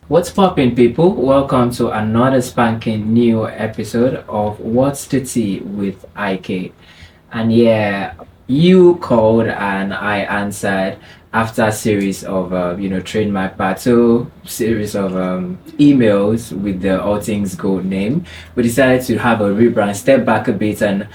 What's poppin', people? Welcome to another spanking new episode of What's the Tea with IK. And yeah, you called and I answered after a series of, train my battle, series of emails with the All Things Gold name. We decided to have a rebrand, step back a bit and,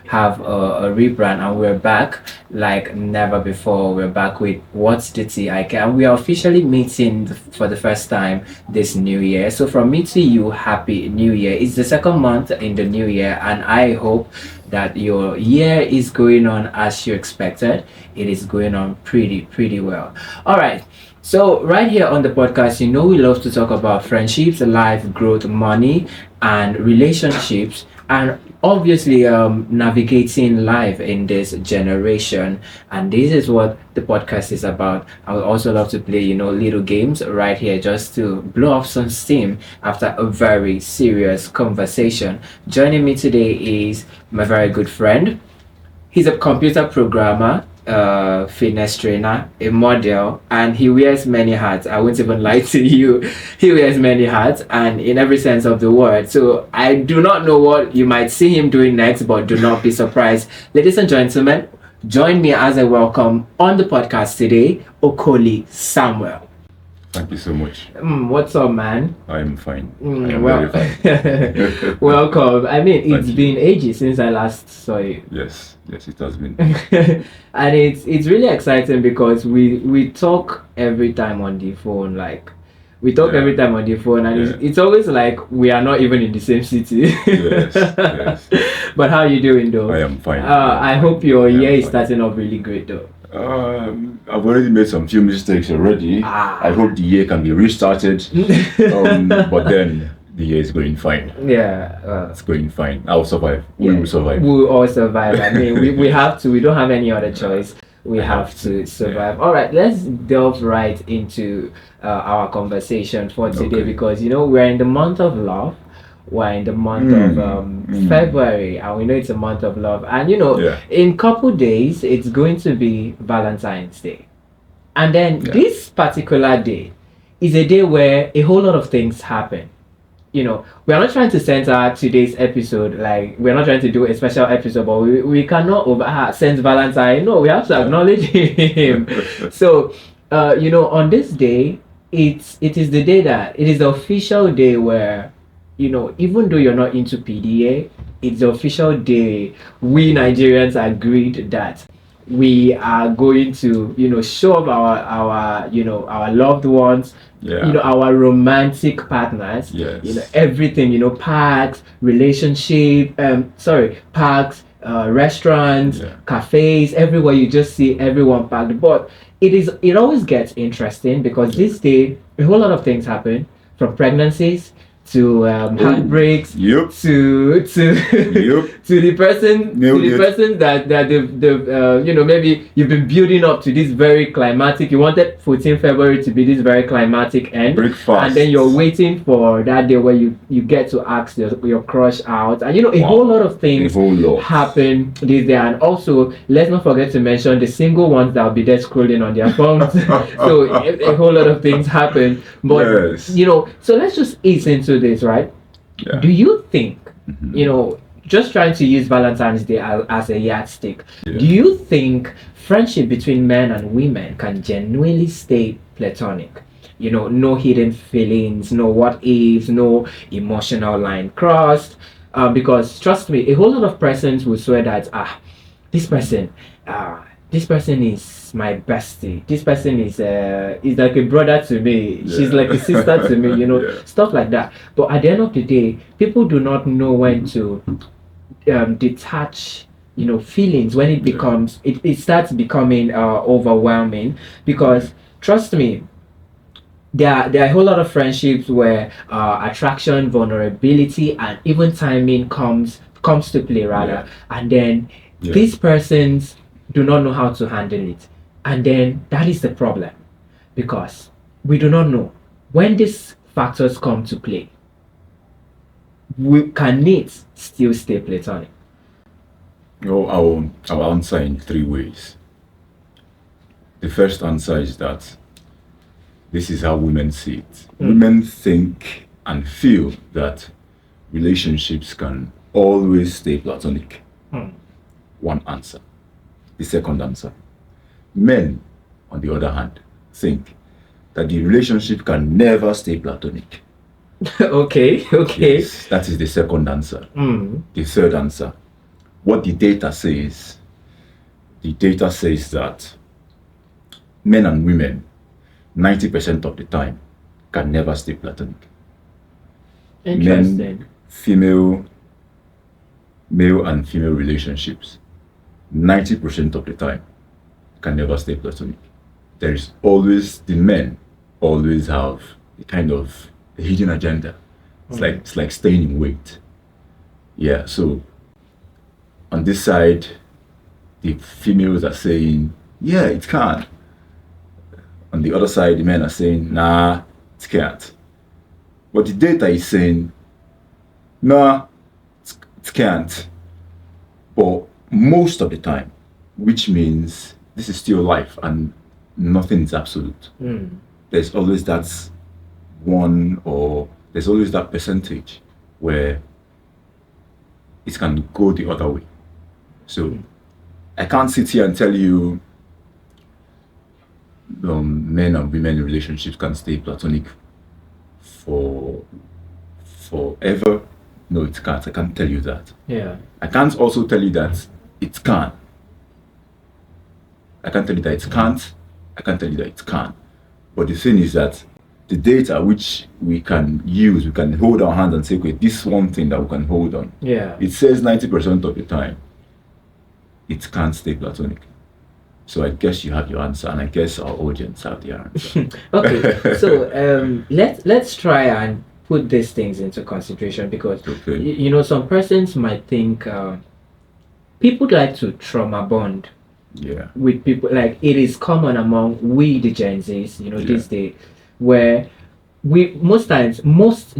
have a rebrand. And we're back like never before. We're back with What's the TIK. And we are officially meeting for the first time this new year. So from me to you, Happy New Year. It's the second month in the new year and I hope that your year is going on as you expected. It is going on pretty well. All right. So right here on the podcast, we love to talk about friendships, life, growth, money, and relationships, and obviously navigating life in this generation. And this is what the podcast is about. I would also love to play, little games right here just to blow off some steam after a very serious conversation. Joining me today is my very good friend. He's a computer programmer, fitness trainer, a model, and he wears many hats. I won't even lie to you. He wears many hats, and in every sense of the word. So I do not know what you might see him doing next, but do not be surprised. Ladies and gentlemen, join me as I welcome on the podcast today, Okoli Samuel. Thank you so much. What's up, man? I'm fine. I am Well, very fine. welcome. I mean, it's Thank you. been ages since I last saw you. Yes, it has been. And it's really exciting because we talk every time on the phone. Like we talk Yeah. every time on the phone, and Yeah. it's always like we are not even in the same city. Yes. But how you doing though? I am fine. I hope your I am year is fine. starting off really great though. I've already made some few mistakes already. Ah. I hope the year can be restarted. But then the year is going fine. Yeah. It's going fine. I'll survive. We Yeah. will survive. We will all survive. I mean, we have to. We don't have any other choice. We I have have to to, survive. All right, let's delve right into our conversation for today Okay. because we're in the month of love. We're in the month of February, and we know it's a month of love. And Yeah. in couple days, it's going to be Valentine's Day, and then Yeah. this particular day is a day where a whole lot of things happen. We are not trying to center today's episode, like we're not trying to do a special episode, but we cannot since Valentine. No, we have to acknowledge him. So, on this day, it is the day that it is the official day where, even though you're not into PDA, it's the official day we Nigerians agreed that we are going to, show up our loved ones, Yeah. our romantic partners, Yes. everything, parks, relationship, parks, restaurants, Yeah. cafes, everywhere you just see everyone packed. But it always gets interesting because this day a whole lot of things happen, from pregnancies to heartbreaks Yep. to Yep. to the person Nailed to the it. person that they've maybe you've been building up to this very climatic. You wanted 14 February to be this very climatic end, Breakfast. and then you're waiting for that day where you get to ask your crush out, and a Wow. whole lot of things A whole lot. happen this day. And also, let's not forget to mention the single ones that will be there scrolling on their phones. So a whole lot of things happen, but Yes. so let's just ease into this, right? Yeah. Do you think, Mhm. just trying to use Valentine's Day as a yardstick, Yeah. do you think friendship between men and women can genuinely stay platonic? No hidden feelings, no what ifs, no emotional line crossed. Because trust me, a whole lot of persons will swear that this person, this person is my bestie. This person is like a brother to me. She's Yeah. like a sister to me. Yeah. Stuff like that. But at the end of the day, people do not know when to detach feelings when it becomes it starts becoming overwhelming, because trust me, there are a whole lot of friendships where attraction, vulnerability, and even timing comes to play rather. And then Yeah. these persons do not know how to handle it, and then that is the problem, because we do not know when these factors come to play. Can it still stay platonic? I'll answer in three ways. The first answer is that this is how women see it. Women think and feel that relationships can always stay platonic. One answer. The second answer. Men, on the other hand, think that the relationship can never stay platonic. Okay. Yes, that is the second answer. The third answer. What the data says that men and women, 90% of the time, can never stay platonic. Interesting. Male and female relationships, 90% of the time, can never stay platonic. There is always, the men always have a kind of a hidden agenda. It's like staying in weight. Yeah, so on this side, the females are saying, yeah, it can. On the other side, the men are saying, nah, it can't. But the data is saying, nah, it can't. But most of the time, which means this is still life and nothing is absolute. There's always that there's always that percentage where it can go the other way. So I can't sit here and tell you men and women relationships can stay platonic forever. No, it can't. I can't tell you that. Yeah. I can't also tell you that it can. I can't tell you that it can't. I can't tell you that it can. But the thing is that the data which we can use, we can hold our hand and say, okay, this one thing that we can hold on. Yeah. It says 90% of the time, it can't stay platonic. So I guess you have your answer, and I guess our audience have their answer. Okay. So let's try and put these things into consideration, because you know, some persons might think people like to trauma bond with people. Like, it is common among we the Gen Zs, you know, this day, where most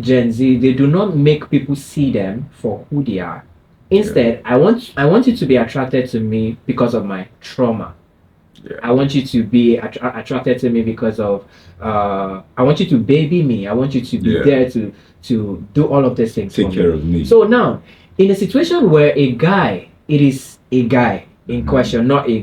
Gen Z, they do not make people see them for who they are. Instead, I want you to be attracted to me because of my trauma. I want you to be attracted to me because of I want you to baby me. I want you to be there to do all of these things. Take care of me. So now, in a situation where it is a guy in question, not a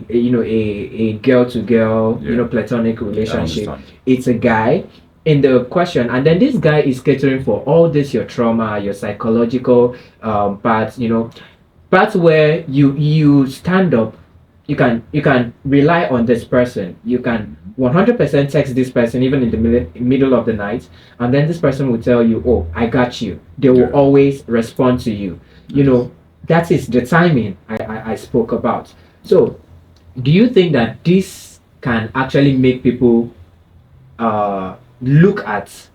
girl to girl, platonic relationship. It's a guy in the question, and then this guy is catering for all this, your trauma, your psychological parts, parts where you stand up. You can rely on this person. You can 100% text this person even in the middle of the night, and then this person will tell you, "Oh, I got you." They will always respond to you. That is the timing I spoke about. So, do you think that this can actually make people look at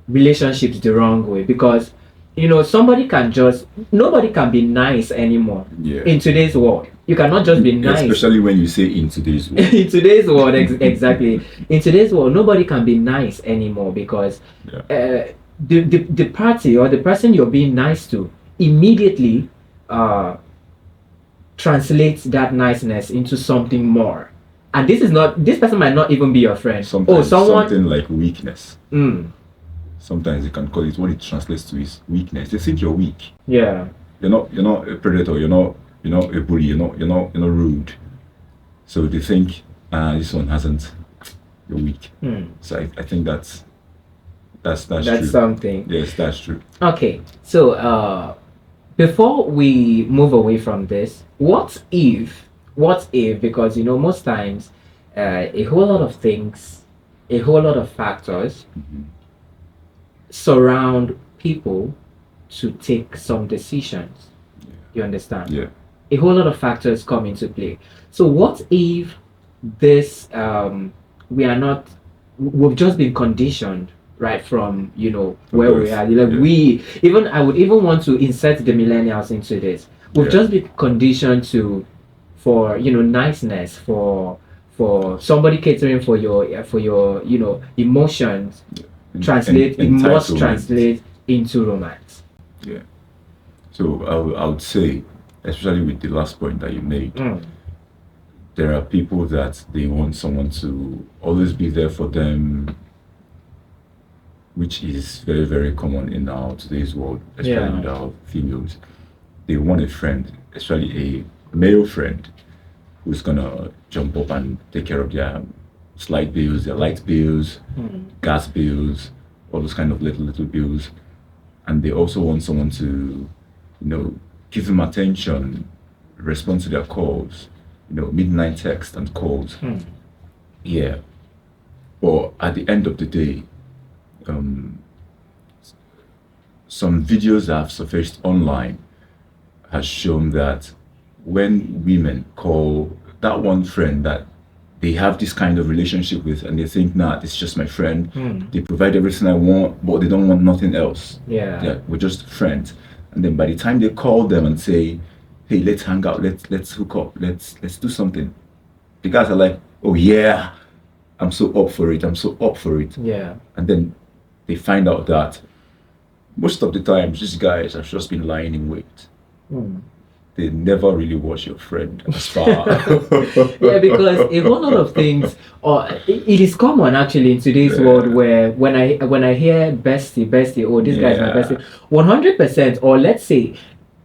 relationships the wrong way? Because nobody can be nice anymore in today's world. You cannot just be nice. Especially when you say in today's world. In today's world, exactly. In today's world, nobody can be nice anymore, because the party or the person you're being nice to immediately translates that niceness into something more. And this person might not even be your friend. Something like weakness. Sometimes you can call it, what it translates to is weakness. They think you're weak. Yeah. You're not a predator. You're not a bully. You're not rude. So they think, this one hasn't. You're weak. So I think that's true. Something. Yes, that's true. Okay. So before we move away from this, what if? Because most times, a whole lot of things, a whole lot of factors surround people to take some decisions. You understand? Yeah. A whole lot of factors come into play. So what if this we've just been conditioned right from where we are. I would even want to insert the millennials into this. We've just been conditioned for niceness, for somebody catering for your emotions. It must translate into romance. Yeah. So I would say, especially with the last point that you made, there are people that they want someone to always be there for them, which is very, very common in our today's world, especially Yeah. with our females. They want a friend, especially a male friend, who's gonna jump up and take care of their slight bills, their light bills, gas bills, all those kind of little bills. And they also want someone to, give them attention, respond to their calls, midnight text and calls. Yeah. But at the end of the day, some videos that have surfaced online has shown that when women call that one friend that they have this kind of relationship with and they think, nah, it's just my friend, they provide everything I want, but they don't want nothing else. Yeah. We're just friends. And then by the time they call them and say, hey, let's hang out, let's hook up, let's do something, the guys are like, oh yeah, I'm so up for it. Yeah. And then they find out that most of the time these guys have just been lying in wait. They never really was your friend as far. Yeah, because a whole lot of things, or it is common actually in today's world, where when I hear bestie, oh, this guy's my bestie, 100%, or let's say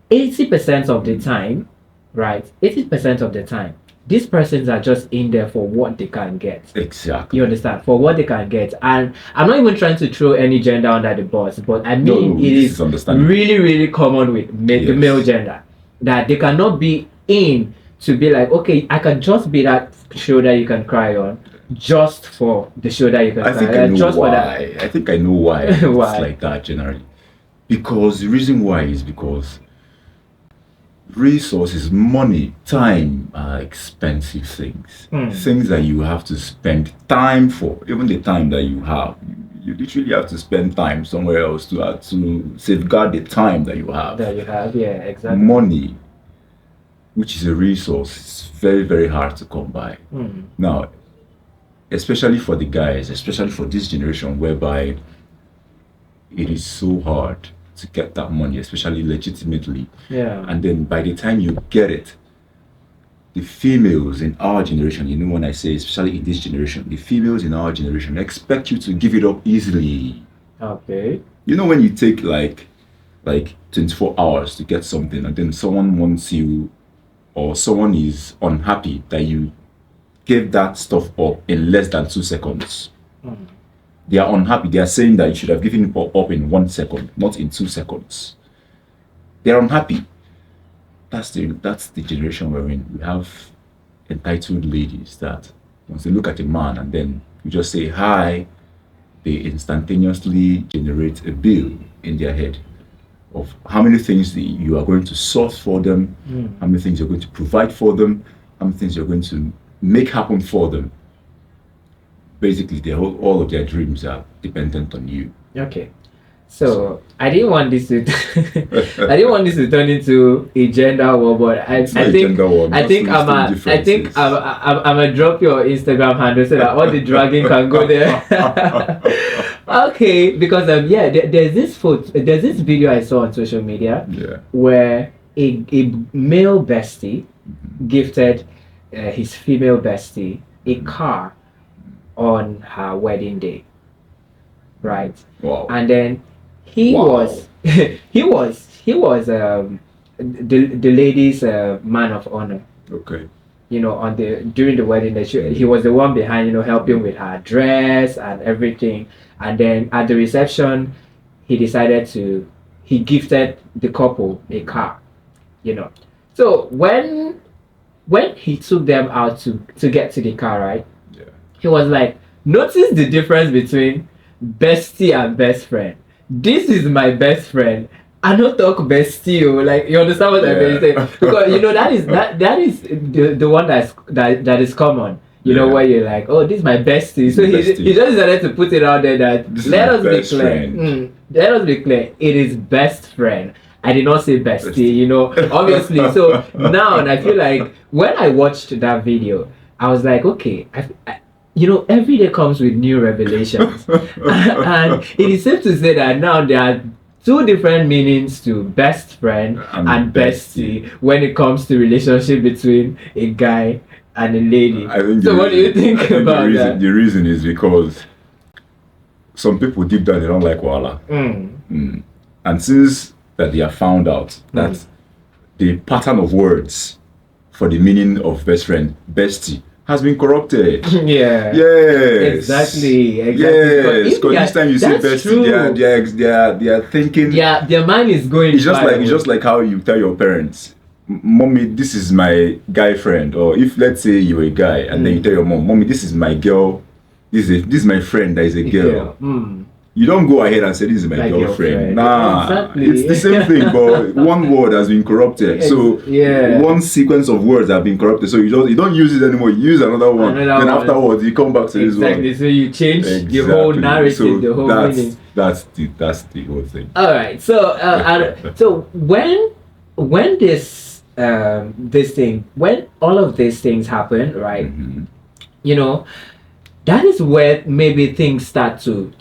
80% of the time, right? 80% of the time, these persons are just in there for what they can get. Exactly. You understand? For what they can get. And I'm not even trying to throw any gender under the bus, but I mean, it is really, really common with the male gender, that they cannot be in to be like, okay, I can just be that shoulder you can cry on, just for the shoulder you can I think cry I know just why. for that. I think I know why Why? it's like that generally. Because the reason why is because resources, money, time are expensive things. Things that you have to spend time for. Even the time that you have, you literally have to spend time somewhere else to safeguard the time that you have. Yeah, exactly. Money, which is a resource, is very, very hard to come by. Now, especially for the guys, especially for this generation, whereby it is so hard to get that money, especially legitimately. Yeah. And then by the time you get it, the females in our generation, when I say especially in this generation, the females in our generation expect you to give it up easily. Okay. When you take like 24 hours to get something, and then someone wants you, or someone is unhappy that you gave that stuff up in less than 2 seconds. They are unhappy. They are saying that you should have given it up in 1 second, not in 2 seconds. They are unhappy. That's the generation we're in. We have entitled ladies that once they look at a man and then you just say hi, they instantaneously generate a bill in their head of how many things you are going to source for them, how many things you're going to provide for them, how many things you're going to make happen for them. Basically, all of their dreams are dependent on you. Okay. So I didn't want this to turn into a gender war, but I think I'm gonna drop your Instagram handle so that all the dragging can go there. Okay, because there's this video I saw on social media where a male bestie gifted his female bestie a car on her wedding day, right? Wow. And then he was the lady's man of honor. Okay. During the wedding, he was the one behind, helping with her dress and everything. And then at the reception, he gifted the couple a car, So when he took them out to get to the car, right? Yeah. He was like, notice the difference between bestie and best friend. This is my best friend. I don't talk bestie, like, you understand what I'm saying? Because that is the one that is common. Where you're like, oh, this is my bestie. So he just decided to put it out there that let us be clear. Let us be clear. It is best friend. I did not say bestie, obviously. So now I feel like when I watched that video, I was like, okay, every day comes with new revelations. And it is safe to say that now there are two different meanings to best friend and bestie when it comes to relationship between a guy and a lady. What do you think about that? The reason is because some people deep down they don't like Wala. Mm. And since that they have found out that the pattern of words for the meaning of best friend, bestie, has been corrupted. Yeah. Yes. Exactly. Yes. Because each time you say bestie, they are thinking. Yeah, their mind is going. It's just like how you tell your parents, "Mommy, this is my guy friend," or if let's say you're a guy and then you tell your mom, "Mommy, this is my girl. This is my friend that is a girl." You don't go ahead and say this is my girlfriend. Nah, exactly. It's the same thing, but one word has been corrupted. So one sequence of words have been corrupted. So you don't use it anymore. You use another one. Then afterwards you come back to this one. Exactly. So you change the whole narrative, so the whole meaning. That's the whole thing. All right. So so when this thing, when all of these things happen, right? You know, that is where maybe things start to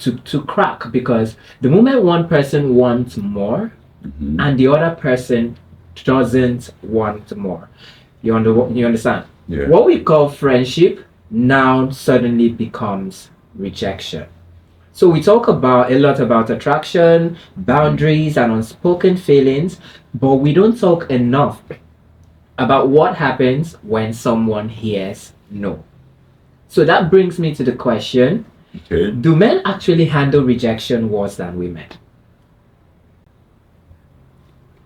crack, because the moment one person wants more and the other person doesn't want more, you understand? Yeah. What we call friendship now suddenly becomes rejection. So we talk a lot about attraction, boundaries, and unspoken feelings, but we don't talk enough about what happens when someone hears no. So that brings me to the question, do men actually handle rejection worse than women?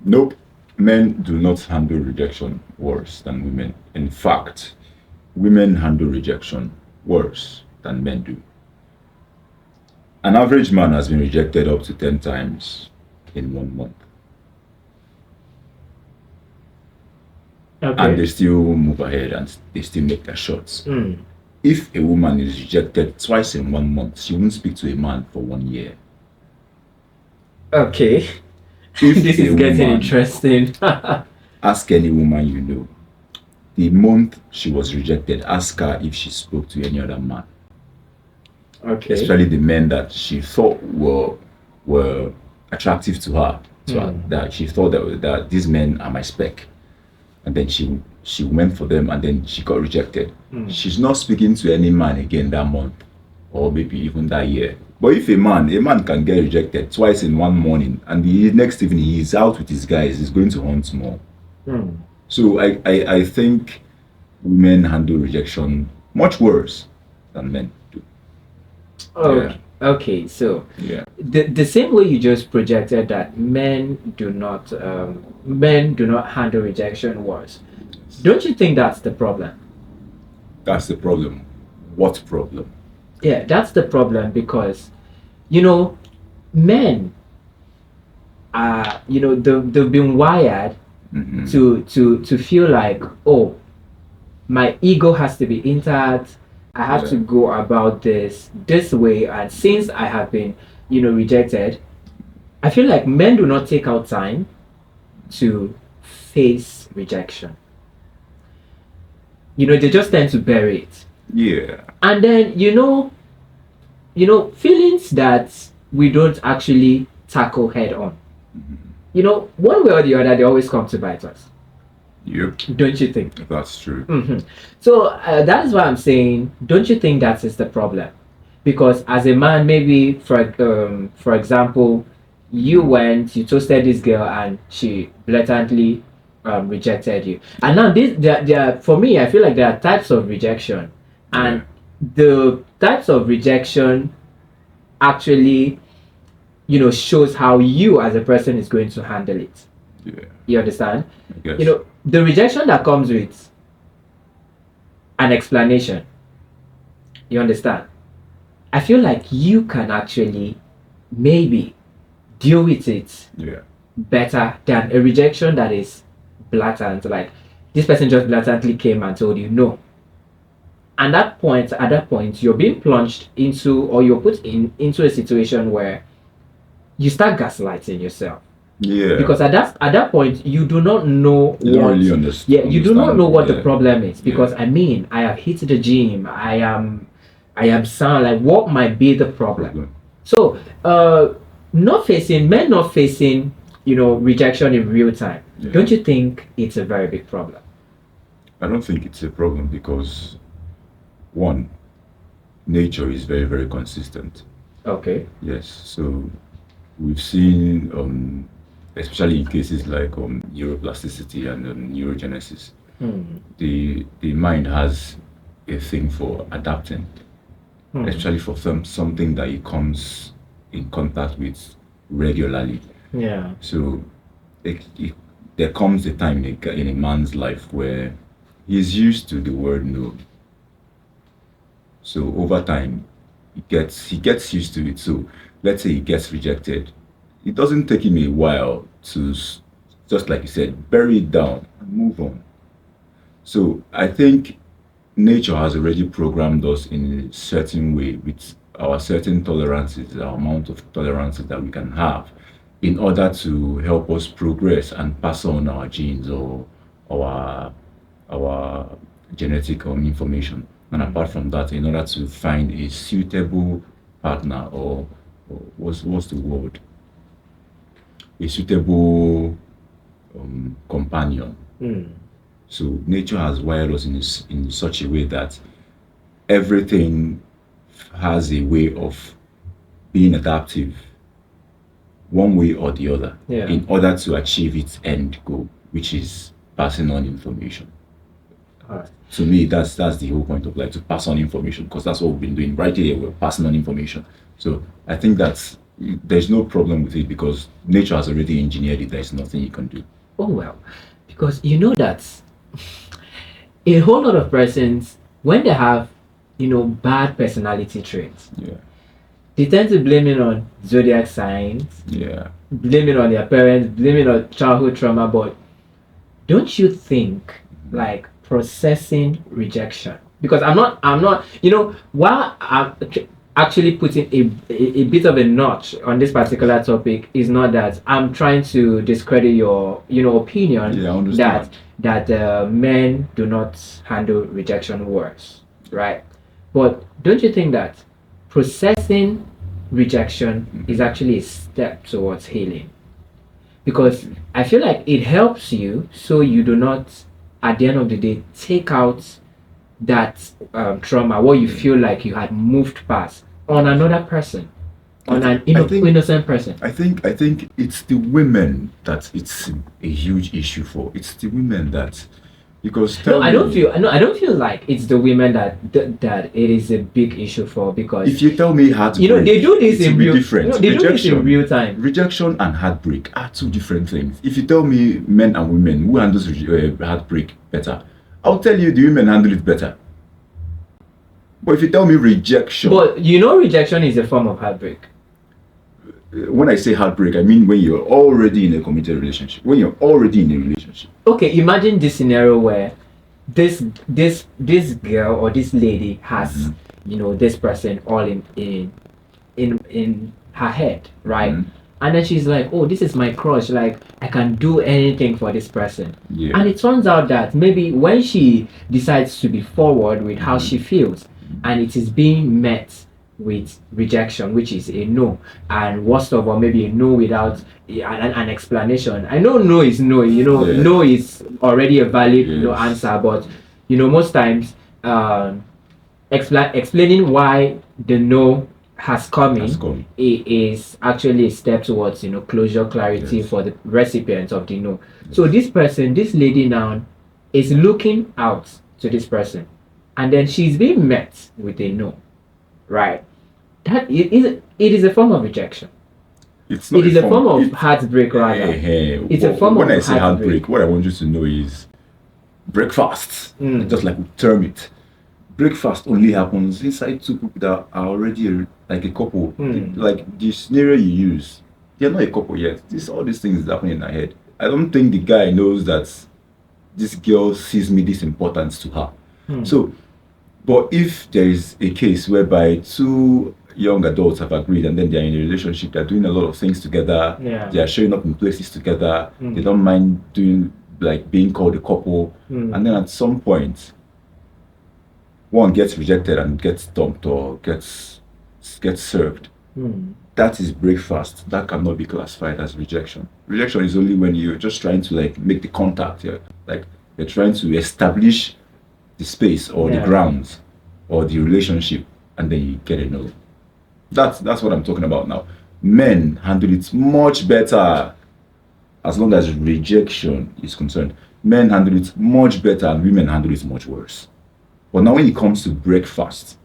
Nope. Men do not handle rejection worse than women. In fact, women handle rejection worse than men do. An average man has been rejected up to 10 times in 1 month. And they still move ahead and they still make their shots. If a woman is rejected twice in 1 month, she won't speak to a man for 1 year. Okay. If this is getting interesting. Ask any woman you know. The month she was rejected, ask her if she spoke to any other man. Okay. Especially the men that she thought were attractive to her. That she thought that these men are my spec. And then she went for them and then she got rejected. She's not speaking to any man again that month or maybe even that year. But if a man can get rejected twice in 1 morning and the next evening he's out with his guys, he's going to hunt more. So I think women handle rejection much worse than men do. Okay, so the same way you just projected that men do not handle rejection worse. Don't you think that's the problem? That's the problem. What problem? Yeah, that's the problem, because men are they've been wired to feel like, oh, my ego has to be intact. I have to go about this way, and since I have been, rejected, I feel like men do not take out time to face rejection. They just tend to bury it. Yeah. And then feelings that we don't actually tackle head on. One way or the other, they always come to bite us. Yep. Don't you think? That's true. So that is why I'm saying, don't you think that is the problem? Because as a man, maybe for example, you toasted this girl and she blatantly rejected you. And now there for me, I feel like there are types of rejection, and the types of rejection actually, shows how you as a person is going to handle it. Yeah. You understand? Yes. The rejection that comes with an explanation, you understand? I feel like you can actually maybe deal with it better than a rejection that is blatant. Like, this person just blatantly came and told you no. And at that point, you're being plunged into, or you're put into a situation where you start gaslighting yourself. Yeah. Because at that point, you do not know you don't really understand. Yeah, you do not know what the problem is. Because I have hit the gym. I am sound like, what might be the problem? So men not facing rejection in real time. Don't you think it's a very big problem? I don't think it's a problem because, one, nature is very, very consistent. Okay. Yes. So we've seen, especially in cases like neuroplasticity and neurogenesis, Hmm. the mind has a thing for adapting, Hmm. especially for something that it comes in contact with regularly. Yeah. So it, there comes a time in a man's life where he's used to the word no. So over time, he gets used to it. So let's say he gets rejected. It doesn't take him a while to just like you said, bury it down and move on. So I think nature has already programmed us in a certain way with our certain tolerances, our amount of tolerances that we can have in order to help us progress and pass on our genes or our our genetic information. And apart from that, in order to find a suitable partner or what's the word? A suitable companion. Hmm. So nature has wired us in such a way that everything has a way of being adaptive one way or the other Yeah. in order to achieve its end goal, which is passing on information. All right. To me, that's the whole point of life, to pass on information, because that's what we've been doing right here. We're passing on information. So I think that there's no problem with it because nature has already engineered it. There's nothing you can do. Oh well, because you know that a whole lot of persons, when they have, bad personality traits, Yeah, they tend to blame it on zodiac signs, yeah. blame it on their parents, blame it on childhood trauma. But don't you think, like, processing rejection? Because I'm not, while I'm actually putting a bit of a notch on this particular topic, is not that I'm trying to discredit your, opinion Yeah, I that understand. men do not handle rejection worse, right? But don't you think that processing rejection is actually a step towards healing? Because I feel like it helps you so you do not, at the end of the day, take out that trauma, what you feel like you had moved past, on another person, I, on th- an I think innocent person. I think it's the women that it's a huge issue for. It's the women that because No, tell I don't me feel. No, I don't feel like it's the women that it is a big issue for, because if you tell me they heartbreak, do this it will in be real. different. They do this in real time. Rejection and heartbreak are two different things. If you tell me men and women who handles heartbreak better, I'll tell you the women handle it better. But if you tell me rejection, But rejection is a form of heartbreak. when I say heartbreak, I mean when you're already in a committed relationship. When you're already in a relationship. Okay, imagine this scenario where this girl or this lady has, this person all in her head, right? Mhm. And then she's like, oh, this is my crush, like I can do anything for this person. Yeah. And it turns out that maybe when she decides to be forward with how she feels, and it is being met with rejection, which is a no, and worst of all, maybe a no without an explanation. I know no is no, Yeah. no is already a valid Yes. answer, but most times, explaining why the no has come Has in, come. is actually a step towards closure, clarity Yes. for the recipient of the no. So this person, this lady now, is looking out to this person, and then she's being met with a no, right? That it is a form of rejection. It's not It is a form of it, heartbreak, rather. It's a but form when of I say heartbreak. heartbreak, what I want you to know is breakfast. Mm. Just like we term it. Breakfast only happens inside two people that are already like a couple. Like the scenario you use, they're not a couple yet. All these things is happening in their head. I don't think the guy knows that this girl sees me this important to her. So, but if there is a case whereby two young adults have agreed and then they're in a relationship, they're doing a lot of things together, Yeah. they are showing up in places together, they don't mind doing like being called a couple, and then at some point one gets rejected and gets dumped or gets served. That is breakfast. That cannot be classified as rejection. Rejection is only when you're just trying to like make the contact. Like you're trying to establish the space or the Yeah. grounds or the relationship, and then you get a no. That's what I'm talking about now. Men handle it much better as long as rejection is concerned. Men handle it much better and women handle it much worse. But now when it comes to breakfast,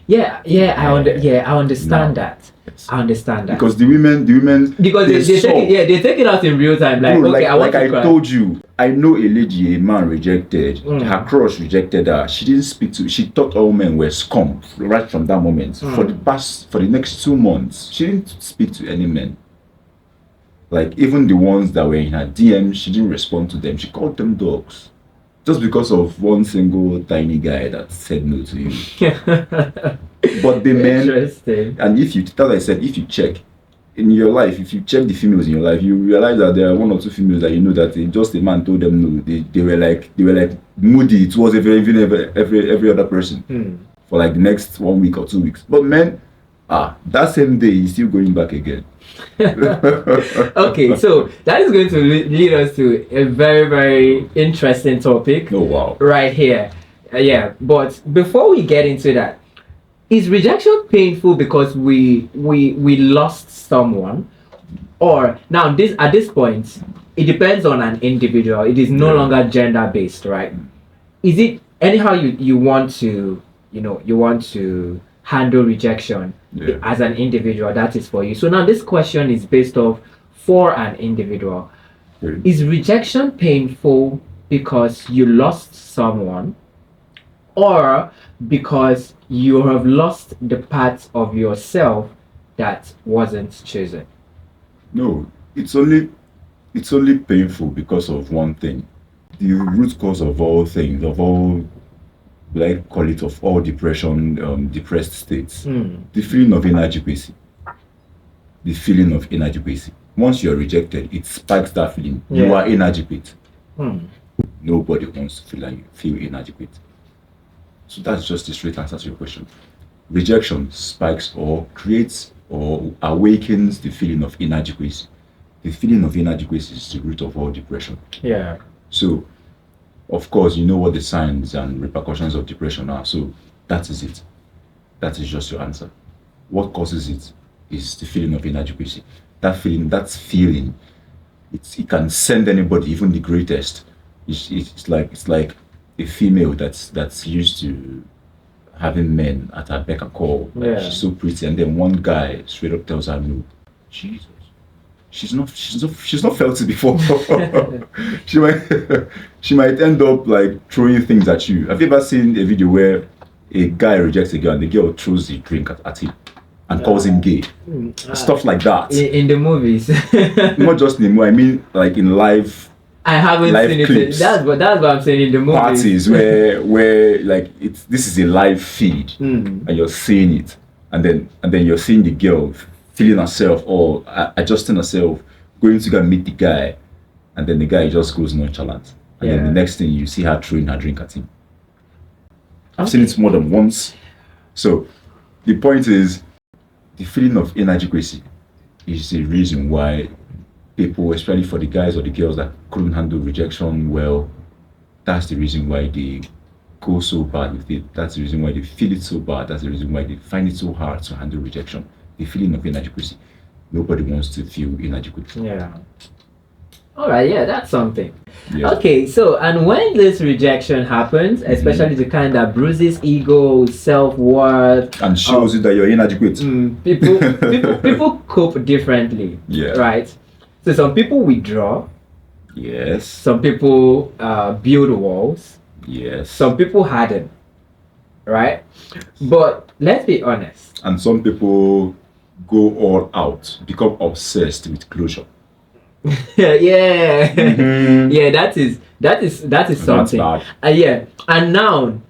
I understand No. that. yes. I understand that. Because the women Because they take it out in real time. Like, Bro, okay, I want like to I cry. told you, I know a lady, a man rejected, Mm. her crush rejected her. She didn't speak to, she thought all men were scum right from that moment. For the next 2 months, she didn't speak to any men. Like, even the ones that were in her DM, she didn't respond to them. She called them dogs. Just because of one single tiny guy that said no to you. But the men, Interesting. and if you, that's what I said, if you check in your life, if you check the females in your life, you realize that there are 1 or 2 females that you know that just a man told them no. They were like moody towards every other person for like the next 1 week or 2 weeks. But men, that same day he's still going back again. Okay, so that is going to lead us to a very, very interesting topic. Oh wow. Right here. Yeah, but before we get into that, is rejection painful because we lost someone? Or now this at this point, it depends on an individual. It is no longer gender based, right? Is it anyhow you want to, you want to handle rejection as an individual? That is for you. So now this question is based off for an individual. Is rejection painful because you lost someone, or because you have lost the part of yourself that wasn't chosen? No, it's only painful because of one thing. The root cause of all things, of all, like call it, of all depression, depressed states, the feeling of inadequacy. The feeling of inadequacy. Once you're rejected, it spikes that feeling. You are inadequate. Nobody wants to feel inadequate. So that's just the straight answer to your question. Rejection spikes or creates or awakens the feeling of inadequacy. The feeling of inadequacy is the root of all depression. Yeah. So, of course, you know what the signs and repercussions of depression are. So, that is it. That is just your answer. What causes it is the feeling of inadequacy. That feeling, it can send anybody, even the greatest. It's like a female that's used to having men at her beck and call. Like, she's so pretty, and then one guy straight up tells her no. Jesus, she's not felt it before. she might end up like throwing things at you. Have you ever seen a video where a guy rejects a girl and the girl throws the drink at him and calls him gay? Stuff like that. In the movies. Not just in the movie, I mean like in live. I haven't seen clips. it. That's what I'm saying, in the movies. Parties where like this is a live feed and you're seeing it, and then you're seeing the girl feeling herself or adjusting herself, going to go and meet the guy, and then the guy just goes nonchalant, and then the next thing you see her throwing her drink at him. I've seen it more than once. So the point is, the feeling of inadequacy is the reason why people, especially for the guys or the girls that couldn't handle rejection well, that's the reason why they go so bad with it. That's the reason why they feel it so bad. That's the reason why they find it so hard to handle rejection. The feeling of inadequacy. Nobody wants to feel inadequate. Yeah. All right, yeah, that's something. Yeah. Okay, so, and when this rejection happens, especially the kind that bruises ego, self-worth, and shows you that you're inadequate, people cope differently. Yeah. Right? So some people withdraw. Yes. Some people build walls. Yes. Some people harden. Right? But let's be honest. And some people go all out, become obsessed with closure. Yeah. That is something. That's Yeah. And now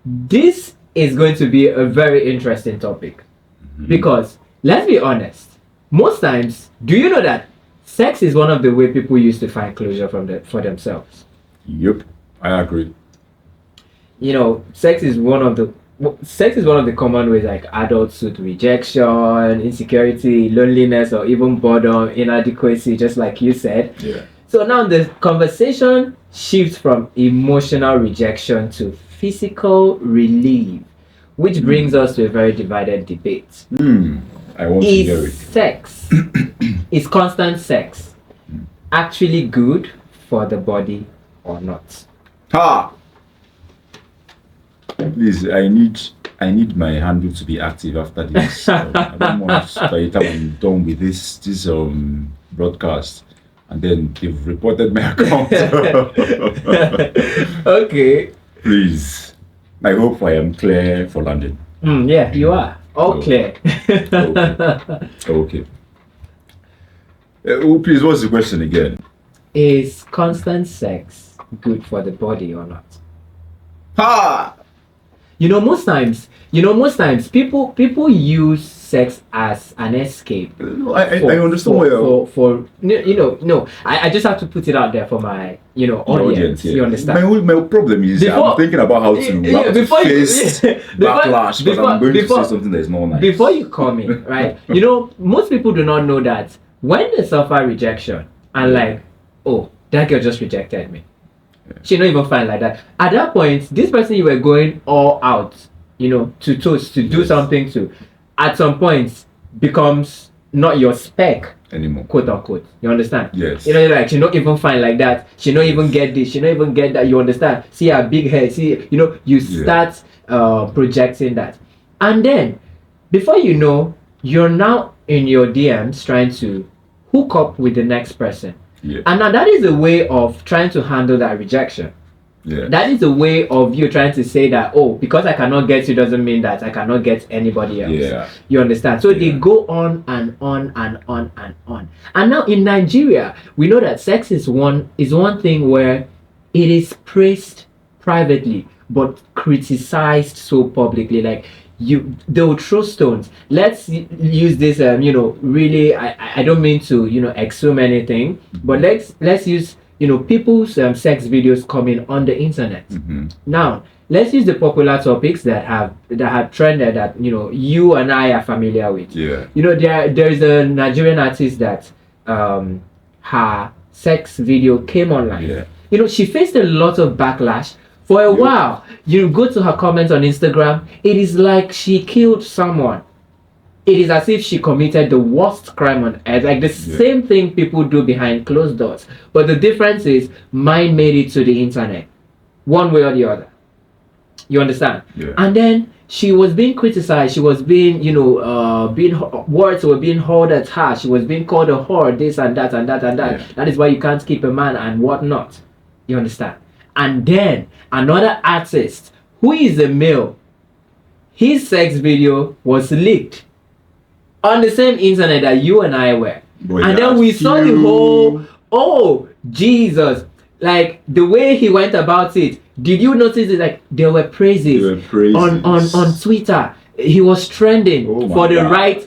this is going to be a very interesting topic. Because let's be honest, most times, do you know that sex is one of the way people used to find closure for themselves? Yep, I agree. Sex is one of the common ways, like adults with rejection, insecurity, loneliness, or even boredom, inadequacy, just like you said. Yeah. So now the conversation shifts from emotional rejection to physical relief. which brings us to a very divided debate. I want to hear Is it. sex, is constant sex actually good for the body or not? Ha! Please, I need my handle to be active after this. I don't want by the time I'm done with this broadcast, and then they've reported my account. Okay. Please, I hope I am clear for London. Yeah, you are. All Oh. clear. Okay. Oh, please, what's the question again? Is constant sex good for the body or not? Ha! Most times people use sex as an escape. I understand why I just have to put it out there for my audience. Yeah. You understand? My problem is I'm thinking about how to face backlash, but I'm going to say something that is not nice. Before you call me, right? Most people do not know that when they suffer rejection and like, oh, that girl just rejected me. She not even fine like that. At that point, this person you were going all out, to toast, to do something to, at some point becomes not your spec anymore, quote unquote. You understand? Yes. Like she not even fine like that. She not even get this. She not even get that. You understand? See her big head. See, you start projecting that, and then before you know, you're now in your DMs trying to hook up with the next person. Yeah. And now that is a way of trying to handle that rejection. Yeah. That is a way of you trying to say that, oh, because I cannot get you doesn't mean that I cannot get anybody else. Yeah. You understand? So they go on and on and on and on. And now in Nigeria, we know that sex is one thing where it is praised privately but criticized so publicly. Like they'll throw stones. Let's use this really I don't mean to assume anything, but let's use people's sex videos coming on the internet. Now let's use the popular topics that have trended that you and I are familiar with. There is a Nigerian artist that her sex video came online. She faced a lot of backlash. For a while, you go to her comments on Instagram, it is like she killed someone. It is as if she committed the worst crime on earth. Like the same thing people do behind closed doors. But the difference is mine made it to the internet. One way or the other. You understand? Yeah. And then she was being criticized. She was being, words were being hurled at her. She was being called a whore, this and that and that and that. Yeah. That is why you can't keep a man and whatnot. You understand? And then another artist who is a male, his sex video was leaked on the same internet that you and I were. And then we saw the whole, oh, Jesus. Like the way he went about it. Did you notice it? Like there were praises, on Twitter. He was trending for the right,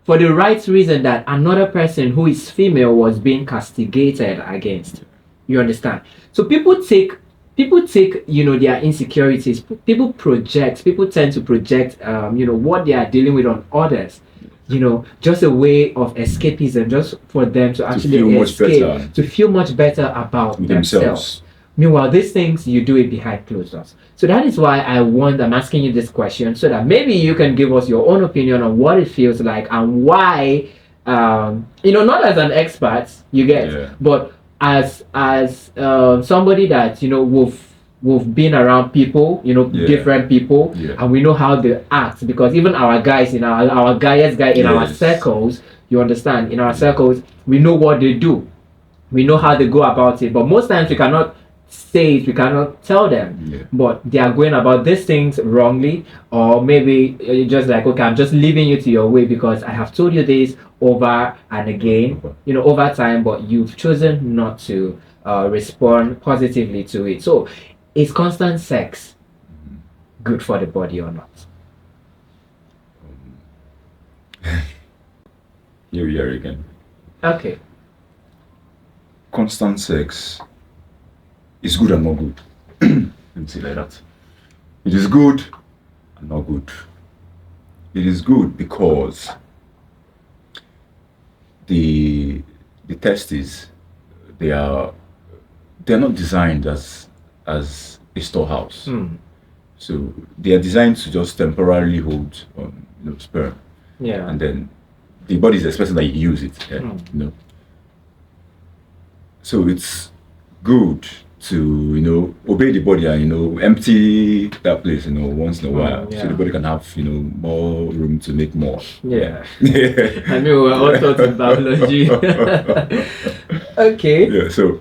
for the right reason that another person who is female was being castigated against. You understand? So people take their insecurities. People tend to project what they are dealing with on others. Just a way of escapism, just for them to actually escape, to feel much better about themselves. Meanwhile, these things you do it behind closed doors. So that is why I'm asking you this question, so that maybe you can give us your own opinion on what it feels like and why. Not as an expert, you get, but as somebody that we've been around people, different people, and we know how they act, because even our guys in our guys in our circles, you understand, in our circles, we know what they do, we know how they go about it, but most times we cannot say it, we cannot tell them, but they are going about these things wrongly, or maybe you're just like, okay, I'm just leaving you to your way because I have told you this over and again, over time, but you've chosen not to respond positively to it. So is constant sex good for the body or not? Here we are again. Okay. Constant sex is good and not good. Let me say like that. It is good and not good. It is good because the testes, they're not designed as a storehouse. So they are designed to just temporarily hold sperm, Yeah. and then the body is expecting that you use it. So it's good to obey the body and empty that place once in a while, so the Yeah. body can have more room to make more. Yeah. I mean, we're all taught in biology. Okay. Yeah. So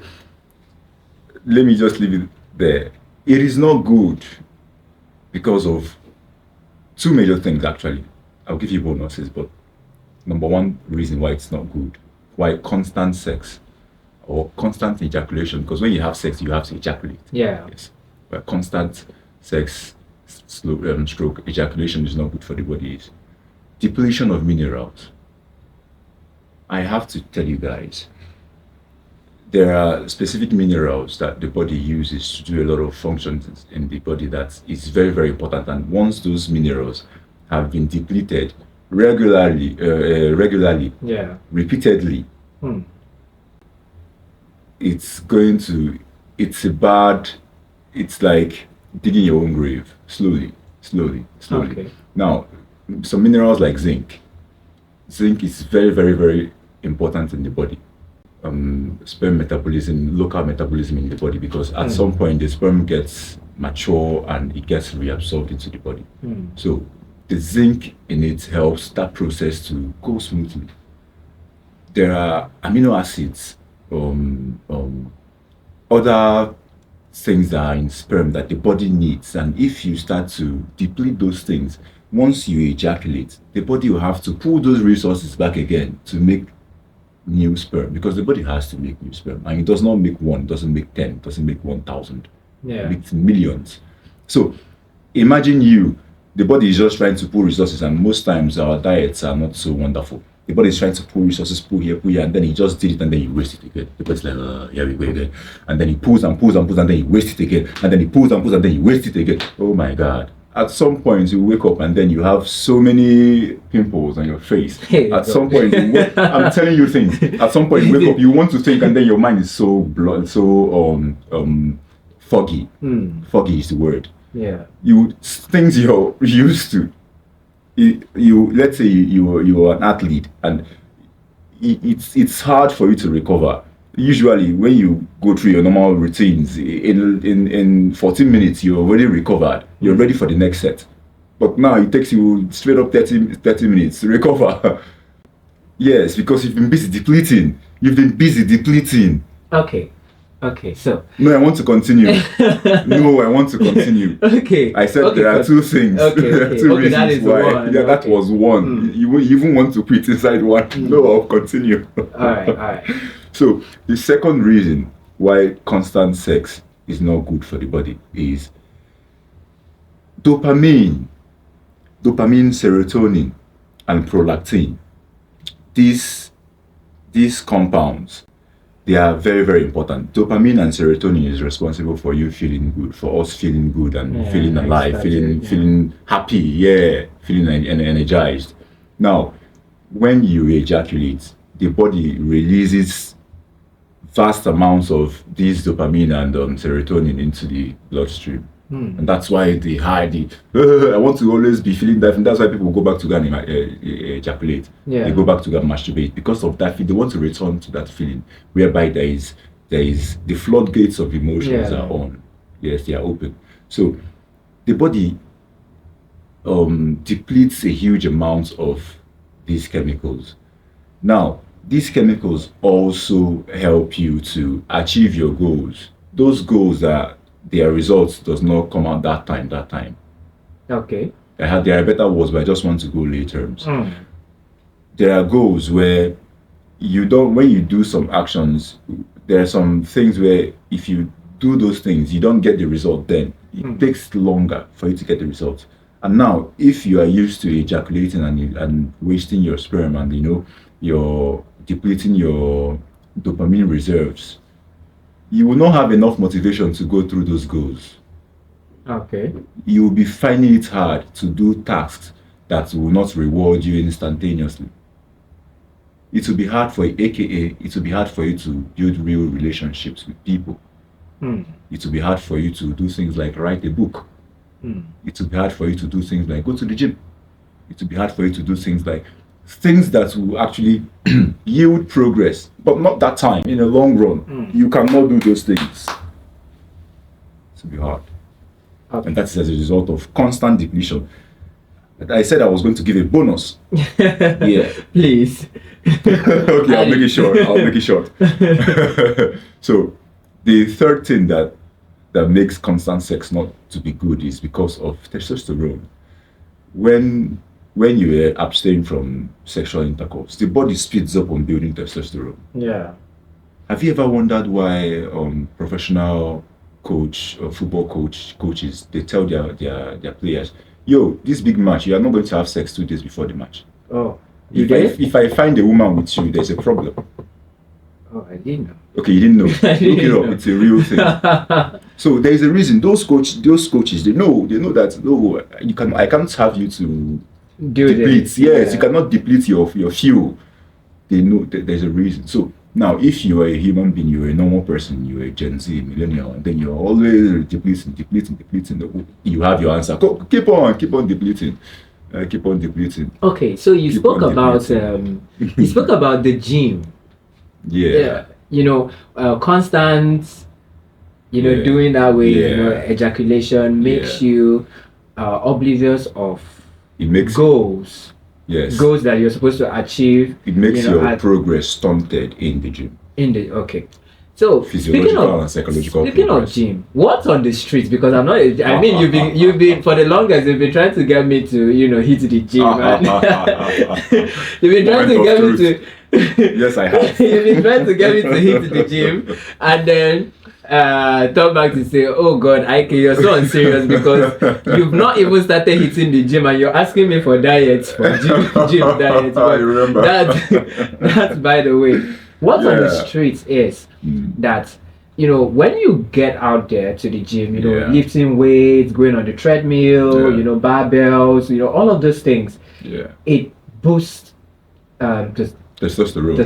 let me just leave it there. It is not good because of two major things, actually. I'll give you bonuses, but number one reason why it's not good, why constant sex or constant ejaculation, because when you have sex, you have to ejaculate. Yeah. Yes. But constant sex, stroke, ejaculation is not good for the body. Is depletion of minerals. I have to tell you guys, there are specific minerals that the body uses to do a lot of functions in the body that is very, very important. And once those minerals have been depleted regularly, Yeah. repeatedly, it's like digging your own grave slowly. Okay. Now, some minerals like zinc. Zinc is very, very, very important in the body. Sperm metabolism, local metabolism in the body, because at some point the sperm gets mature and it gets reabsorbed into the body. So the zinc in it helps that process to go smoothly. There are amino acids, other things that are in sperm that the body needs, and if you start to deplete those things, once you ejaculate, the body will have to pull those resources back again to make new sperm, because the body has to make new sperm, and it does not make one, it doesn't make 10, it doesn't make 1,000, it makes millions. So imagine the body is just trying to pull resources, and most times our diets are not so wonderful. The body is trying to pull resources, pull here, and then he just did it, and then he waste it again. The body's like, here we go again. And then he pulls and pulls and pulls, and then he waste it again. And then he pulls and pulls, and then he waste it again. Oh my God. At some point, you wake up, and then you have so many pimples on your face. At some point, I'm telling you things. At some point, you wake up, you want to think, and then your mind is so foggy. Foggy is the word. Yeah. Things you're used to. Let's say you're an athlete, and it's hard for you to recover. Usually when you go through your normal routines, in 14 minutes you're already recovered, you're ready for the next set. But now it takes you straight up 30 minutes to recover. Yes, because you've been busy depleting. Okay, so no, I want to continue. Okay. I said there are two things. Okay. Two reasons that is why. one. Yeah, that was one. You even want to quit inside one. No, I'll continue. All right. So the second reason why constant sex is not good for the body is dopamine, serotonin, and prolactin. These compounds, they are very, very important. Dopamine and serotonin is responsible for you feeling good, for us feeling good and feeling alive, feeling happy, feeling energized. Now, when you ejaculate, the body releases vast amounts of these dopamine and serotonin into the bloodstream. And that's why I want to always be feeling that. And that's why people go back to go and ejaculate. Yeah. They go back to go and masturbate because of that. They want to return to that feeling whereby there is the floodgates of emotions are on. Yes, they are open. So the body depletes a huge amount of these chemicals. Now, these chemicals also help you to achieve your goals. Those goals are their results does not come out that time. Okay. There are better words, but I just want to go lay terms. There are goals where when you do some actions, there are some things where if you do those things, you don't get the result then. It takes longer for you to get the result. And now, if you are used to ejaculating and wasting your sperm and you're depleting your dopamine reserves, you will not have enough motivation to go through those goals. Okay. You will be finding it hard to do tasks that will not reward you instantaneously. It will be hard for you, it will be hard for you to build real relationships with people. It will be hard for you to do things like write a book. It will be hard for you to do things like go to the gym. It will be hard for you to do things like things that will actually yield progress, but not that time. In the long run, you cannot do those things. It will be hard. Okay. And that's as a result of constant depletion. But I said I was going to give a bonus. Yeah. Please. Okay, I'll make it short. I'll make it short. So, the third thing that makes constant sex not to be good is because of testosterone. When you abstain from sexual intercourse, the body speeds up on building testosterone. Yeah. Have you ever wondered why professional coach or football coaches they tell their players, yo, this big match, you are not going to have sex 2 days before the match. Oh. If I find a woman with you, there's a problem. Oh, I didn't know. Okay, you didn't know. Look it up. know. It's a real thing. So there's a reason. Those coaches, they know that no, I can't have you to deplete. Yes, you cannot deplete your fuel. They know that there's a reason. So now, if you are a human being, you're a normal person, you're a Gen Z millennial, and then you're always depleting. You have your answer. Keep on depleting. Keep on depleting. Okay, so you spoke about the gym. Yeah. Constant, doing that way, ejaculation makes you oblivious of It makes goals. Yes. Goals that you're supposed to achieve. It makes your progress stunted in the gym. Okay. So physiological and psychological. Speaking of gym, what's on the streets? Because I'm not. I mean, you've been for the longest. You've been trying to get me to hit the gym. You've been trying to get me to. Yes, I have. You've been trying to get me to hit the gym, and then turn back to say, "Oh God, Ike, you're so unserious because you've not even started hitting the gym, and you're asking me for diets, for gym diets." I remember. That's by the way. What's on the streets is that when you get out there to the gym, lifting weights, going on the treadmill, barbells, all of those things. Yeah. It boosts testosterone.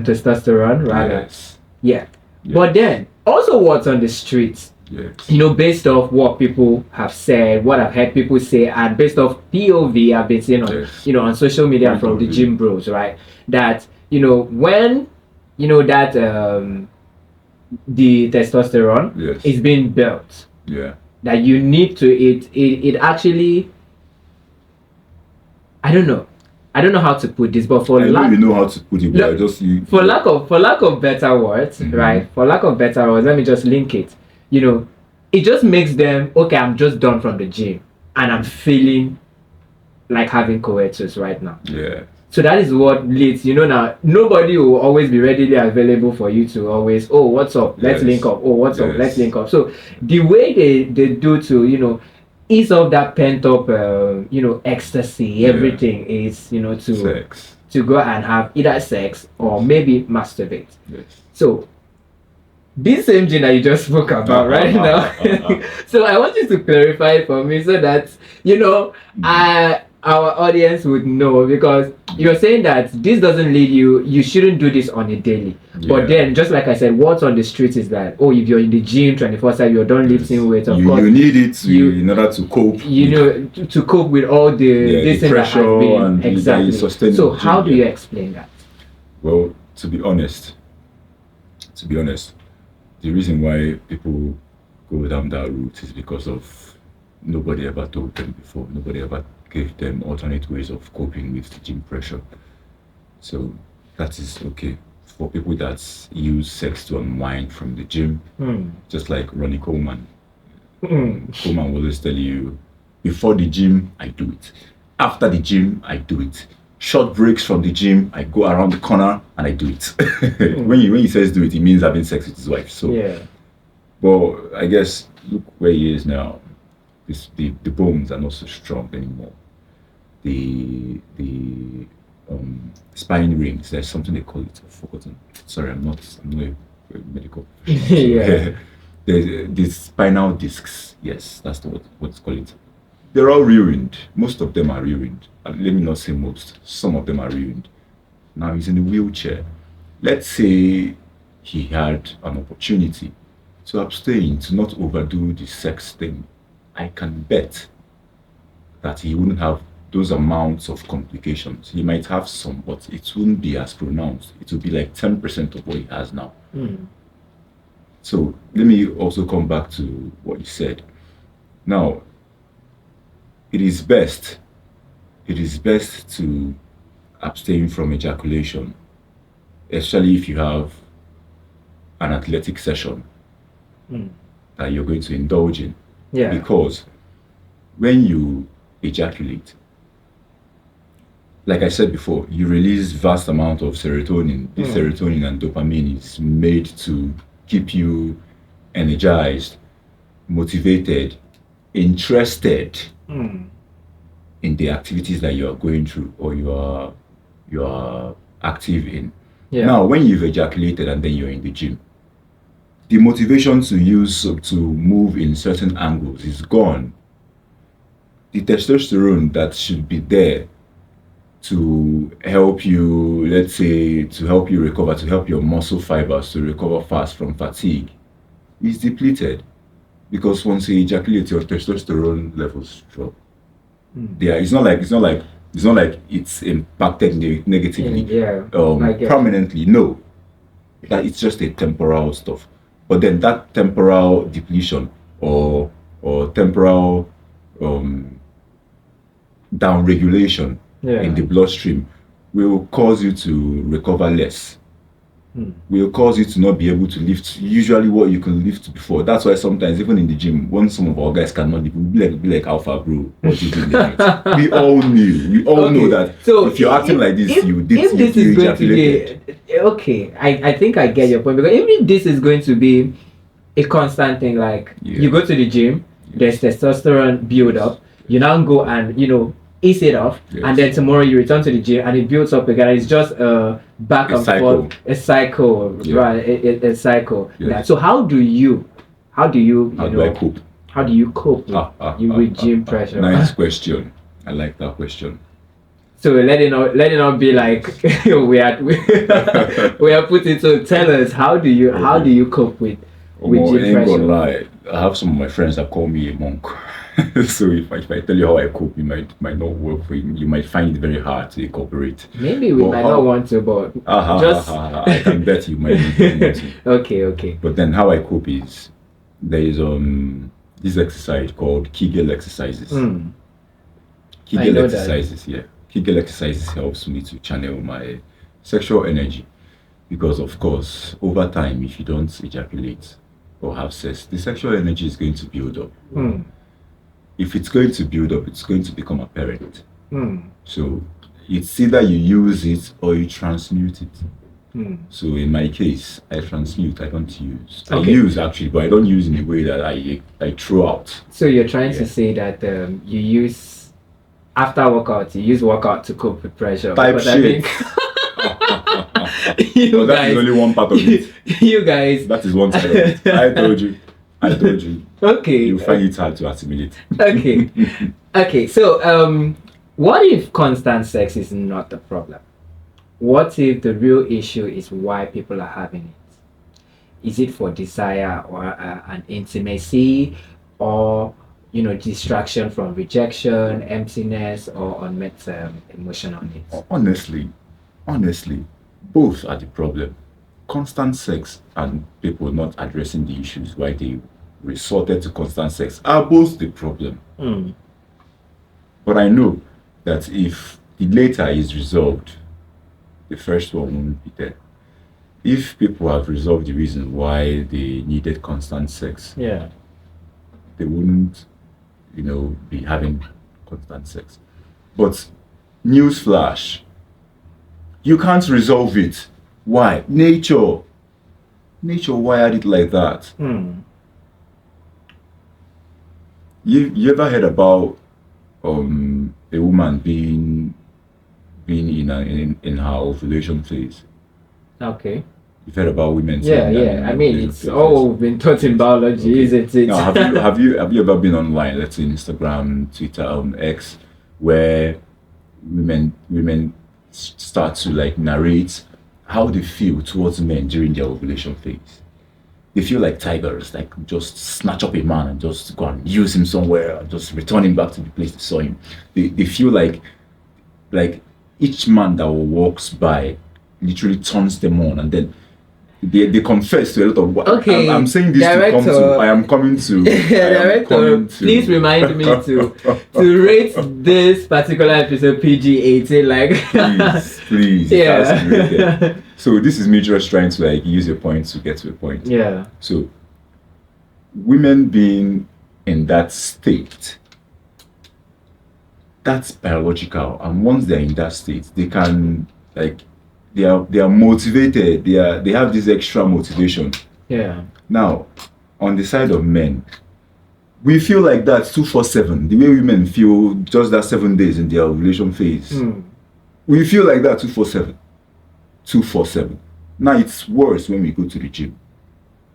Testosterone, rather. Yes. Yeah. But then also what's on the streets. Yes. Based off what people have said, what I've heard people say, and based off POV I've been seeing on on social media from the gym bros, right? That when that the testosterone is being built. Yeah. That you need to it actually. I don't know how to put this, but for lack of better words, right? For lack of better words, let me just link it. It just makes them okay. I'm just done from the gym, and I'm feeling like having coitus right now. Yeah. So that is what leads, now nobody will always be readily available for you to always, oh, what's up? Let's link up. Oh, what's up? Let's link up. So the way they do to, ease off that pent up, ecstasy, everything is, to go and have either sex or maybe masturbate. Yes. So this same gene that you just spoke about right now. So I want you to clarify for me so that, our audience would know, because you're saying that this doesn't lead you shouldn't do this on a daily. But then, just like I said, what's on the streets is that, if you're in the gym 24/7, you're done lifting weights, of course. You need it in order to cope. To cope with all the pressure that has been. Exactly. So how do you explain that? Well, to be honest, the reason why people go down that route is because of nobody ever told them before. Nobody ever gave them alternate ways of coping with the gym pressure. So that is okay for people that use sex to unwind from the gym, just like Ronnie Coleman. Coleman will always tell you, before the gym, I do it. After the gym, I do it. Short breaks from the gym, I go around the corner and I do it. When he says do it, he means having sex with his wife. So, but I guess look where he is now. The bones are not so strong anymore. The spine rings, there's something they call it, I've forgotten. Sorry, I'm not a medical professional. The spinal discs, yes, that's what's called it. They're all ruined. Most of them are ruined. Let me not say most. Some of them are ruined. Now he's in a wheelchair. Let's say he had an opportunity to abstain, to not overdo the sex thing. I can bet that he wouldn't have those amounts of complications. He might have some, but it wouldn't be as pronounced. It would be like 10% of what he has now. So let me also come back to what you said. Now, it is best to abstain from ejaculation, especially if you have an athletic session that you're going to indulge in. Yeah. Because when you ejaculate, like I said before, you release vast amount of serotonin. This serotonin and dopamine is made to keep you energized, motivated, interested in the activities that you are going through or you are active in. Yeah. Now, when you've ejaculated and then you're in the gym, the motivation to move in certain angles is gone. The testosterone that should be there to help you, let's say, to help you recover, to help your muscle fibers to recover fast from fatigue, is depleted. Because once you ejaculate, your testosterone levels drop. It's not like it's impacted negatively, permanently. No, that it's just a temporal stuff. But then that temporal depletion or temporal down regulation in the bloodstream will cause you to recover less. Will cause you to not be able to lift usually what you can lift before. That's why sometimes even in the gym, when some of our guys cannot lift, we'll be like Alpha bro, what you doing tonight? We all know that. So if you're acting like this, you ejaculated. Okay, I think I get your point, because even this is going to be a constant thing. Like you go to the gym, there's testosterone build up, you now go and ease it off, and then tomorrow you return to the gym and it builds up again. It's just back and forth, a cycle, right? A cycle. Yes. So how do you How do I cope? How do you cope with gym pressure? Nice question. I like that question. So let it not be like we are put it. So tell us, how do you cope with gym pressure? Gonna lie, I have some of my friends that call me a monk. So if I tell you how I cope, it might not work for you. You might find it very hard to incorporate. Maybe we might not want to, but just I can bet you might not want to. Okay. But then how I cope is there is this exercise called Kegel exercises. Kegel exercises, Kegel exercises helps me to channel my sexual energy, because of course over time, if you don't ejaculate or have sex, the sexual energy is going to build up. If it's going to build up, it's going to become apparent. So it's either you use it or you transmute it. So in my case, I transmute, I don't use. I use actually, but I don't use in a way that I throw out. So you're trying to say that you use, after workout, you use workout to cope with pressure. Type shit. You that is only one part of it. You guys. That is one side of it. I told you. Okay. You find it hard to assimilate. Okay. So, what if constant sex is not the problem? What if the real issue is why people are having it? Is it for desire or an intimacy, or distraction from rejection, emptiness, or unmet emotional needs? Honestly, both are the problem. Constant sex and people not addressing the issues why they resorted to constant sex are both the problem. But I know that if the later is resolved, the first one won't be there. If people have resolved the reason why they needed constant sex, they wouldn't, be having constant sex. But newsflash, you can't resolve it. Why? Nature wired it like that. You ever heard about a woman being in her ovulation phase? Okay. You've heard about women? Yeah. I mean, it's all been taught in biology, isn't it? Now, have you ever been online, let's say Instagram, Twitter, X, where women start to like narrate how they feel towards men during their ovulation phase? they feel like tigers, like just snatch up a man and just go and use him somewhere and just return him back to the place they saw him. They feel like each man that walks by literally turns them on, and then they confess to a lot of what. Okay, I'm saying this director, to come to. I am coming to. Director, please remind me to rate this particular episode PG-18. Like, please. Yeah. So this is me just trying to like use your point to get to a point. Yeah. So women being in that state, that's biological, and once they're in that state, they can like they are motivated. They have this extra motivation. Yeah. Now, on the side of men, we feel like that 247. The way women feel just that 7 days in their ovulation phase, we feel like that 247. 247. Now it's worse when we go to the gym.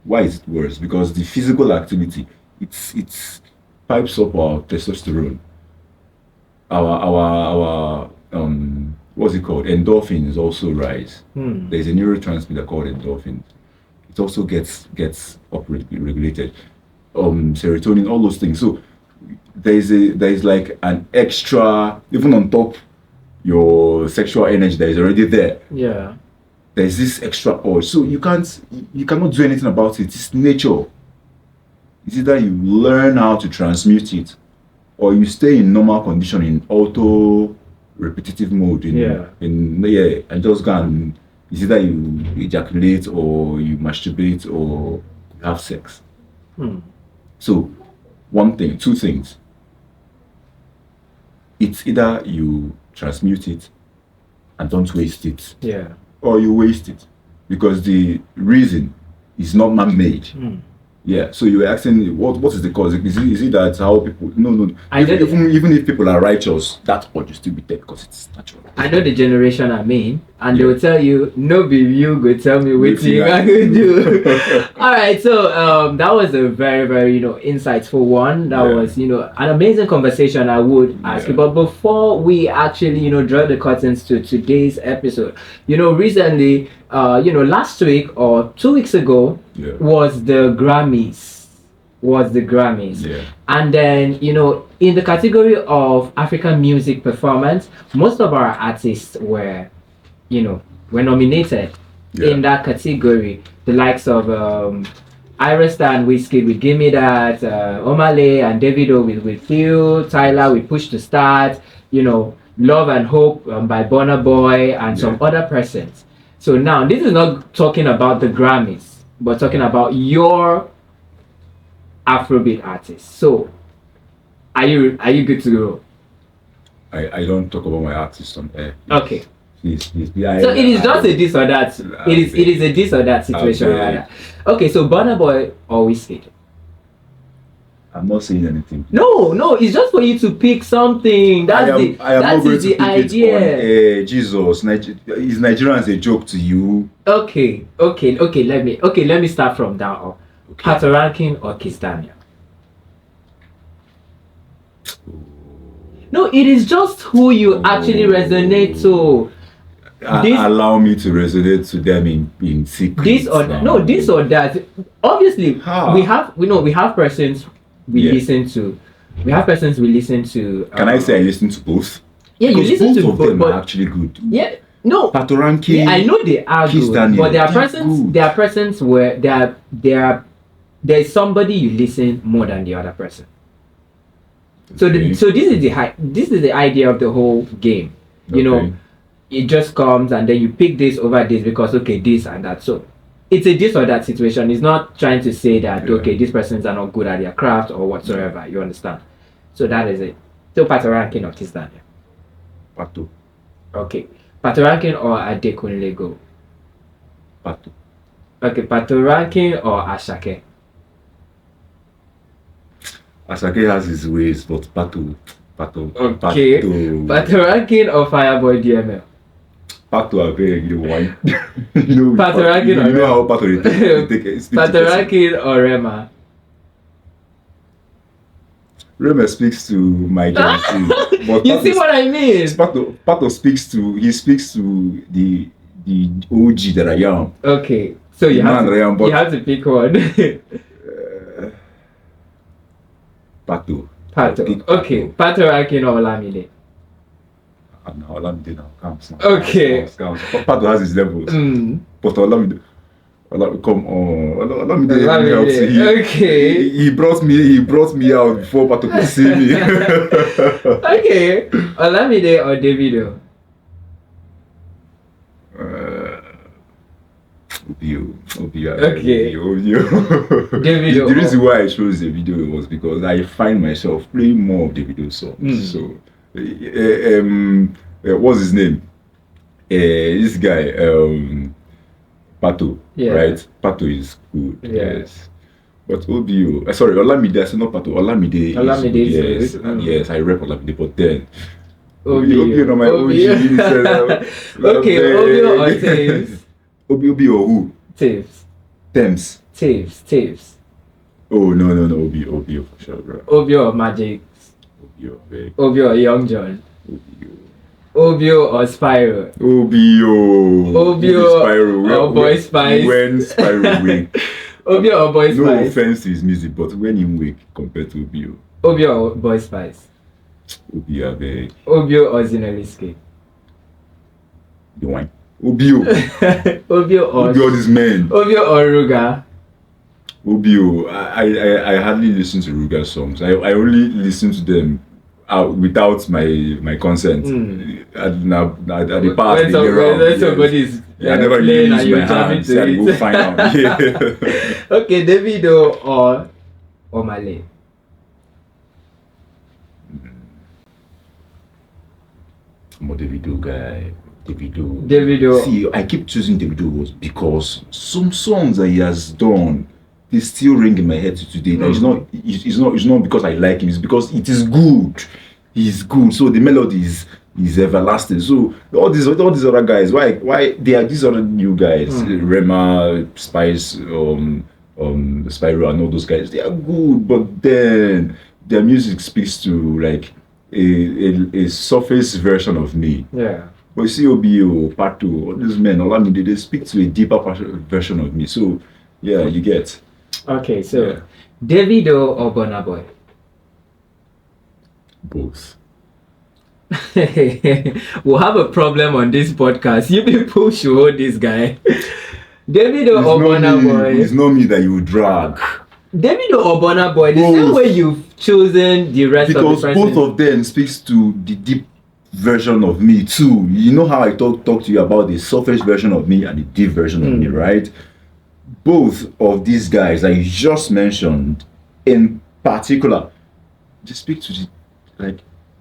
Why is it worse? Because the physical activity, it's pipes up our testosterone. Our what's it called? Endorphins also rise. There's a neurotransmitter called endorphins. It also gets regulated. Serotonin, all those things. So there's like an extra, even on top your sexual energy that is already there. Yeah. There's this extra urge. So you cannot do anything about it. It's nature. It's either you learn how to transmute it, or you stay in normal condition in auto repetitive mode and just go and it's either you ejaculate or you masturbate or you have sex. So two things. It's either you transmute it and don't waste it. Yeah. Or you waste it. Because the reason is not man-made. Yeah, so you were asking what is the cause? Is it that how people? No. Even if people are righteous, that urge will still be there because it's natural. I know the generation I mean, and they will tell you, no be you go tell me what you are going to do. All right, so that was a very, very insightful one. That was an amazing conversation. I would ask you, but before we actually draw the curtains to today's episode, recently, last week or 2 weeks ago was the Grammys. Yeah. And then in the category of African music performance, most of our artists were nominated in that category. The likes of Iresta and Wizkid with Gimme That, Omale and Davido with Feel, Tyler with Push to Start, Love and Hope by Burna Boy and some other persons. So now this is not talking about the Grammys, but talking about your Afrobeat artists. So are you good to go? I don't talk about my artists on air. Okay. Please. So it is just a this or that. It is a this or that situation, rather. Okay, so Burna Boy or Wizkid? I'm not saying anything. No, it's just for you to pick something. That is the idea. Jesus, is Nigerians a joke to you? Okay. Let me start from down. Patoranking or Kiss Daniel? No, it is just who you actually resonate to. Allow me to resonate to them in secret. This or that. Obviously, we have persons we listen to. We have persons we listen to. Can I say I listen to both? Yeah, you listen to both. Both of them are actually good. Yeah, no. Patoranking. Yeah, I know they are good, Daniel, but there are persons where there's somebody you listen more than the other person. So this is the idea of the whole game. It just comes and then you pick this over this because this and that. So it's a this or that situation. It's not trying to say that these persons are not good at their craft or whatsoever. You understand? So that is it. So Patoranking or Kiss Daniel? Pato. Okay. Patoranking or Adekunle Gold? Pato. Okay, Patoranking or Ashake? Ashake has his ways, but Pato. Okay. Patoranking or Fireboy DML? Pato are very good one. Patoranking or Rema? How Pato take it. Patoranking or Rema? Rema speaks to my generation. But You see what I mean? Pato speaks to the OG that I am. Okay. So you Man, Ryan, but- have to pick one. Pato. Pato. Pick Okay, Pato Akin or Olamide. No, Olamide now. Counts now. Okay. Counts. Pato has his levels. But Olamide, come on. Olamide helps. Okay. He brought me out before Pato could see me. Okay. Olamide or Davido? Obio. Okay. Davido. The reason why I chose the video was because I find myself playing more of the video songs. So, what's his name? This guy, Pato. Yeah. Right? Pato is good. Yeah. Yes. But Obio, sorry, Olamide. I said not Pato. Olamide is good. and yes, I rap Olamide, but then. Obio. no, my Obio. Okay, Obio or Taves? Obio or who? Taves. Taves. Oh no, Obio for sure, bro. Obio or Magic? Obio, babe. Obio or Young John? Obio or Spyro? Obio Spyro. Or Boy Spice? When Spyro wake. Obio or Boy Spice? No offense to his music, but when he wake compared to Obio. Obio or Boy Spice? Obio, babe. Obio or Zinoliski? The wine. Obio. Obio this man. Obio or Ruga? Obio. I hardly listen to Ruga songs. I only listen to them without my consent. At the past, when somebody's I never playing use and my you're jumping hands. to I go it. find out. Yeah. Okay, Davido or Malay? I'm a Davido guy. Davido. See, I keep choosing Davido was because some songs that he has done, they still ring in my head to today. It's not because I like him. It's because it is good. He's good. So the melody is everlasting. So all these other guys, why they are these other new guys, Rema, Spice, Spyro, and all those guys, they are good, but then their music speaks to like a surface version of me. Yeah. But you see, Obio, Pato, all these men, Olamide, they speak to a deeper version of me. So yeah, you get. Okay, so Yeah. Davido or Burna Boy? Both. We'll have a problem on this podcast. You people should hold this guy. Davido or Burna Boy? It's not me that you drag. Davido or Burna Boy? The Both. same way you've chosen the rest Because of the person. both of them speaks to the deep version of me too. You know how I talk to you about the surface version of me and the deep version of me, right? Both of these guys I just mentioned in particular, they speak to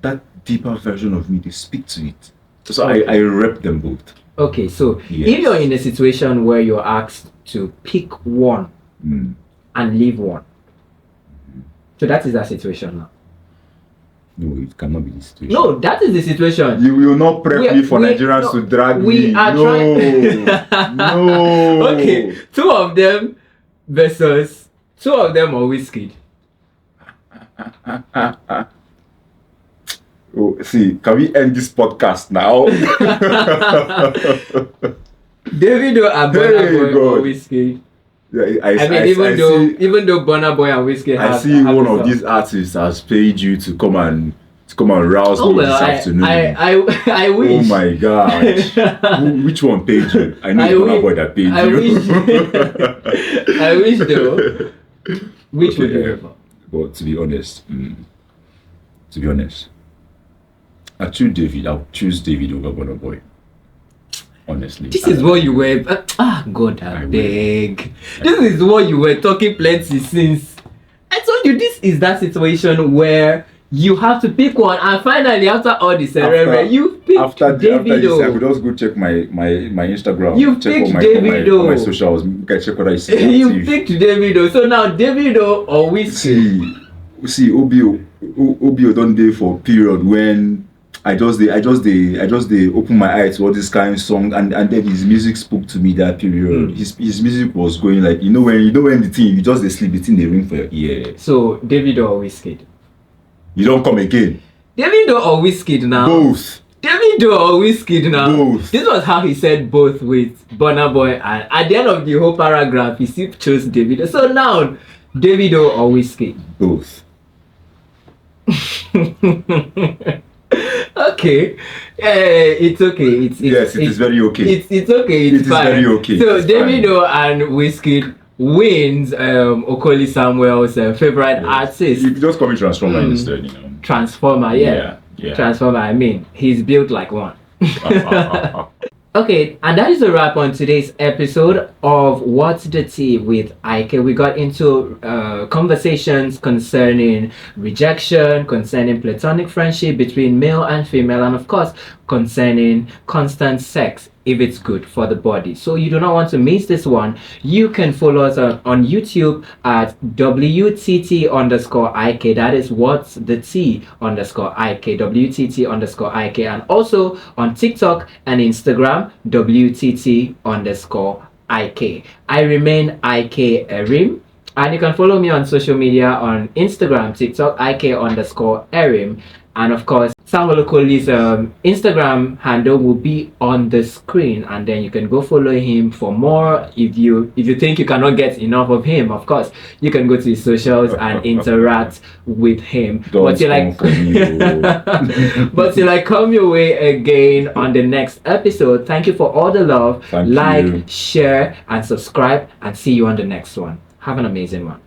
that deeper version of me. They speak to it. So I rep them both. Okay, so Yes. if you're in a situation where you're asked to pick one and leave one, so that is that situation now. No, it cannot be the situation. No, that is the situation. You will not prep me for Nigerians to drag me. Are trying. No. Okay, two of them are whiskey. Oh, see, can we end this podcast now? Davido and Burna Hey, Boy God. or whiskey. Yeah, Even though Burna Boy and whiskey I have, see have one a of song. these artists has paid you to come and rouse Oh me well, this afternoon. I wish. Oh my gosh. Which one paid you? I know I it's Burna wish- Boy that paid I you. wish. I wish though. Which would you Okay, prefer? but to be honest, I'll choose David over Burna Boy. Honestly. This is what you were. God, I I will. beg. This is what you were talking plenty since. I told you this is that situation where you have to pick one, and finally, after all the ceremony, you picked after this, I could Davido. just go check my Instagram. You check picked all Davido. my socials. Check what I see. You active. picked Davido. So now Davido or whiskey? See, Obio don't dey for period when I just dey open my eyes to all this kind of song, and then his music spoke to me that period. His music was going like when the thing you just dey sleep, the thing dey ring for your ear. So Davido or whiskey? You don't come again. Davido or whiskey now? Both. Davido or Whiskey now? Both. This was how he said both with Burna Boy, and at the end of the whole paragraph, he still chose Davido. So now, Davido or Whiskey? Both. Okay, it's okay. Yes, it is very okay. It's okay. It's It is fine. very okay. So It's Davido and Whiskey wins Okoli Samuel's favorite artist. You just call me Transformer instead, you know. Transformer, yeah. Transformer. I mean, he's built like one. Okay, and that is a wrap on today's episode of What's the Tea with Ike. We got into conversations concerning rejection, concerning platonic friendship between male and female, and of course, concerning constant sex, if it's good for the body. So you do not want to miss this one. You can follow us on YouTube at WTT_IK. That is What's the Tea _IK. WTT_IK. And also on TikTok and Instagram, WTT_IK. I remain IK Erim. And you can follow me on social media on Instagram, TikTok, IK_Erim. And of course, Samuel Okoli's Instagram handle will be on the screen, and then you can go follow him for more. If you think you cannot get enough of him, of course, you can go to his socials and interact with him. But till I come your way again on the next episode, thank you for all the love. Thank you. Share, and subscribe, and see you on the next one. Have an amazing one.